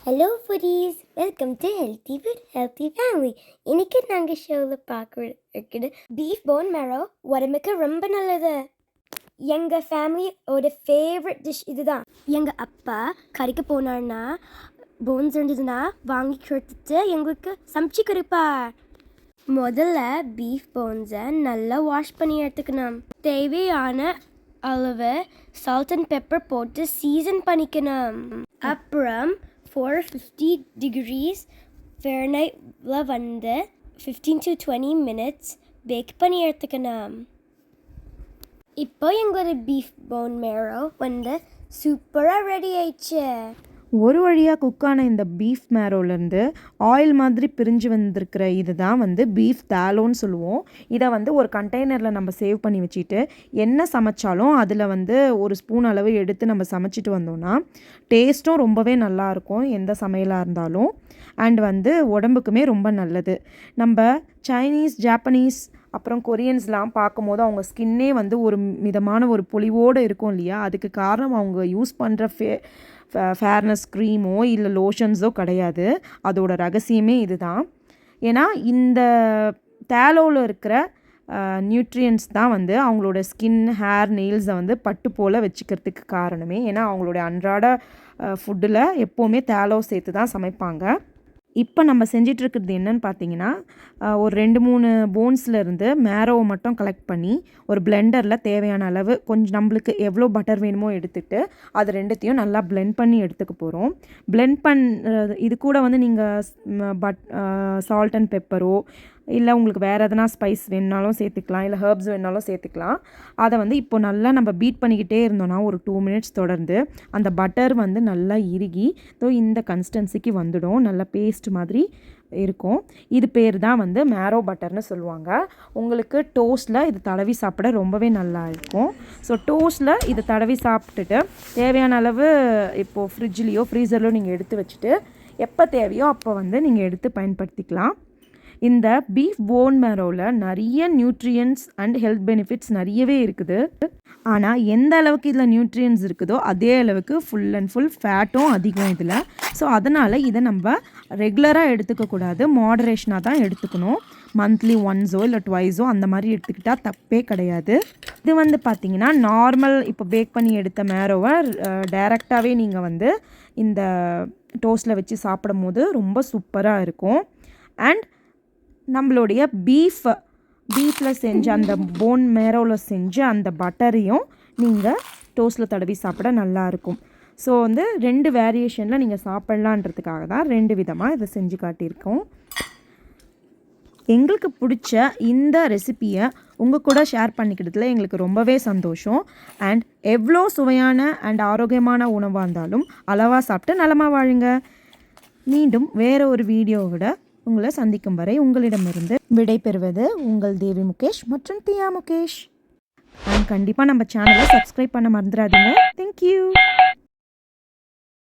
Hello foodies, welcome to healthy food healthy family. இன்னைக்கு நாங்கள் ஷோவில் பார்க்குறது பீஃப் போன் மேரோ உடம்புக்கு ரொம்ப நல்லது. எங்கள் ஃபேமிலியோட ஃபேவரட் டிஷ் இதுதான். எங்கள் அப்பா கறிக்கு போனார்னா போன்ஸ் இருந்ததுன்னா வாங்கி கொடுத்துட்டு எங்களுக்கு சமைச்சு கொடுப்பார். முதல்ல பீஃப் போன்ஸை நல்லா வாஷ் பண்ணி எடுத்துக்கணும். தேவையான அளவு சால்ட் அண்ட் பெப்பர் போட்டு சீசன் பண்ணிக்கணும். அப்புறம் 450 degrees Fahrenheit வந்து 15 to 20 minutes பேக் பண்ணி எடுத்துக்கணும். இப்போ எங்களோட பீஃப் போன் மேரோ வந்து சூப்பராக ரெடி ஆயிடுச்சு. ஒரு வழியாக குக்கான இந்த பீஃப் மேரோலேருந்து ஆயில் மாதிரி பிரிஞ்சு வந்திருக்கிற இது தான் வந்து பீஃப் தாலோன்னு சொல்லுவோம். இதை வந்து ஒரு கண்டெய்னரில் நம்ம சேவ் பண்ணி வச்சுட்டு என்ன சமைச்சாலும் அதில் வந்து ஒரு ஸ்பூன் அளவு எடுத்து நம்ம சமைச்சிட்டு வந்தோம்னா டேஸ்ட்டும் ரொம்பவே நல்லாயிருக்கும் எந்த சமையலாக இருந்தாலும். அண்ட் வந்து உடம்புக்குமே ரொம்ப நல்லது. நம்ம சைனீஸ், ஜாப்பனீஸ் அப்புறம் கொரியன்ஸ்லாம் பார்க்கும்போது அவங்க ஸ்கின்னே வந்து ஒரு மிதமான ஒரு பொலிவோடு இருக்கும் இல்லையா? அதுக்கு காரணம் அவங்க யூஸ் பண்ணுற ஃபேர்னஸ் க்ரீமோ இல்லை லோஷன்ஸோ கிடையாது. அதோட ரகசியமே இதுதான். ஏன்னா இந்த தேலோவில் இருக்கிற நியூட்ரியன்ஸ் தான் வந்து அவங்களோட ஸ்கின், ஹேர், நெயில்ஸை வந்து பட்டு போல் வச்சுக்கிறதுக்கு காரணமே. ஏன்னா அவங்களோட அன்றாட ஃபுட்டில் எப்போவுமே தேலோ சேர்த்து தான் சமைப்பாங்க. இப்போ நம்ம செஞ்சிட்ருக்கிறது என்னன்னு பார்த்தீங்கன்னா, ஒரு 2-3 போன்ஸ்லேருந்து மேரோவை மட்டும் கலெக்ட் பண்ணி ஒரு பிளெண்டரில் தேவையான அளவு கொஞ்சம் நம்மளுக்கு எவ்வளோ பட்டர் வேணுமோ எடுத்துகிட்டு அது ரெண்டுத்தையும் நல்லா பிளெண்ட் பண்ணி எடுத்துக்க போகிறோம். பிளெண்ட் பண்ணுறது இது கூட வந்து நீங்கள் சால்ட் அண்ட் பெப்பரோ இல்லை உங்களுக்கு வேறு எதனா ஸ்பைஸ் வேணுனாலும் சேர்த்துக்கலாம், இல்லை ஹர்ப்ஸ் வேணுனாலும் சேர்த்துக்கலாம். அதை வந்து இப்போ நல்லா நம்ம பீட் பண்ணிக்கிட்டே இருந்தோன்னா ஒரு 2 மினிட்ஸ் தொடர்ந்து அந்த பட்டர் வந்து நல்லா இறுகி இந்த கன்சிஸ்டன்சிக்கு வந்துடும். நல்லா பேஸ்ட் மாதிரி இருக்கும். இது பேர் தான் வந்து மேரோ பட்டர்னு சொல்லுவாங்க. உங்களுக்கு டோஸ்ட்டில் இது தடவி சாப்பிட ரொம்பவே நல்லா இருக்கும். ஸோ டோஸ்ட்டில் இது தடவி சாப்பிட்டுட்டு தேவையான அளவு இப்போது ஃப்ரிட்ஜ்லேயோ ஃப்ரீசர்லையோ நீங்கள் எடுத்து வச்சுட்டு எப்போ தேவையோ அப்போ வந்து நீங்கள் எடுத்து பயன்படுத்திக்கலாம். இந்த பீஃப் போன் மேரோவில் நிறைய நியூட்ரியன்ஸ் அண்ட் ஹெல்த் பெனிஃபிட்ஸ் நிறையவே இருக்குது. ஆனால் எந்த அளவுக்கு இதில் நியூட்ரியன்ஸ் இருக்குதோ அதே அளவுக்கு ஃபுல் அண்ட் ஃபுல் ஃபேட்டும் அதிகம் இதில். ஸோ அதனால் இதை நம்ம ரெகுலராக எடுத்துக்கக்கூடாது, மாடரேஷனாக தான் எடுத்துக்கணும். மந்த்லி ஒன்ஸோ இல்லை ட்வைஸோ அந்த மாதிரி எடுத்துக்கிட்டால் தப்பே கிடையாது. இது வந்து பார்த்திங்கன்னா நார்மல் இப்போ பேக் பண்ணி எடுத்த மேரோவை டைரெக்டாகவே நீங்கள் வந்து இந்த டோஸ்ட்டில் வச்சு சாப்பிடும் போது ரொம்ப சூப்பராக இருக்கும். அண்ட் நம்மளுடைய பீஃபில் செஞ்ச அந்த போன் மேரோவில் செஞ்ச அந்த பட்டரையும் நீங்கள் டோஸ்ட்டில் தடவி சாப்பிட நல்லாயிருக்கும். ஸோ வந்து 2 வேரியேஷனில் நீங்கள் சாப்பிட்லான்றதுக்காக தான் 2 விதமாக இதை செஞ்சு காட்டியிருக்கோம். எங்களுக்கு பிடிச்ச இந்த ரெசிப்பியை உங்கள் கூட ஷேர் பண்ணிக்கிறதுல எங்களுக்கு ரொம்பவே சந்தோஷம். அண்ட் எவ்வளோ சுவையான அண்ட் ஆரோக்கியமான உணவாக இருந்தாலும் அளவாக சாப்பிட்டு நலமாக வாழுங்க. மீண்டும் வேறு ஒரு வீடியோவோட உங்களை சந்திக்கும் வரை உங்களிடமிருந்து விடை பெறுவது உங்கள் தேவி முகேஷ் மற்றும் தியா முகேஷ். அண்ட் கண்டிப்பாக நம்ம சேனலை சப்ஸ்கிரைப் பண்ண மறந்துடாதீங்க. தேங்க்யூ.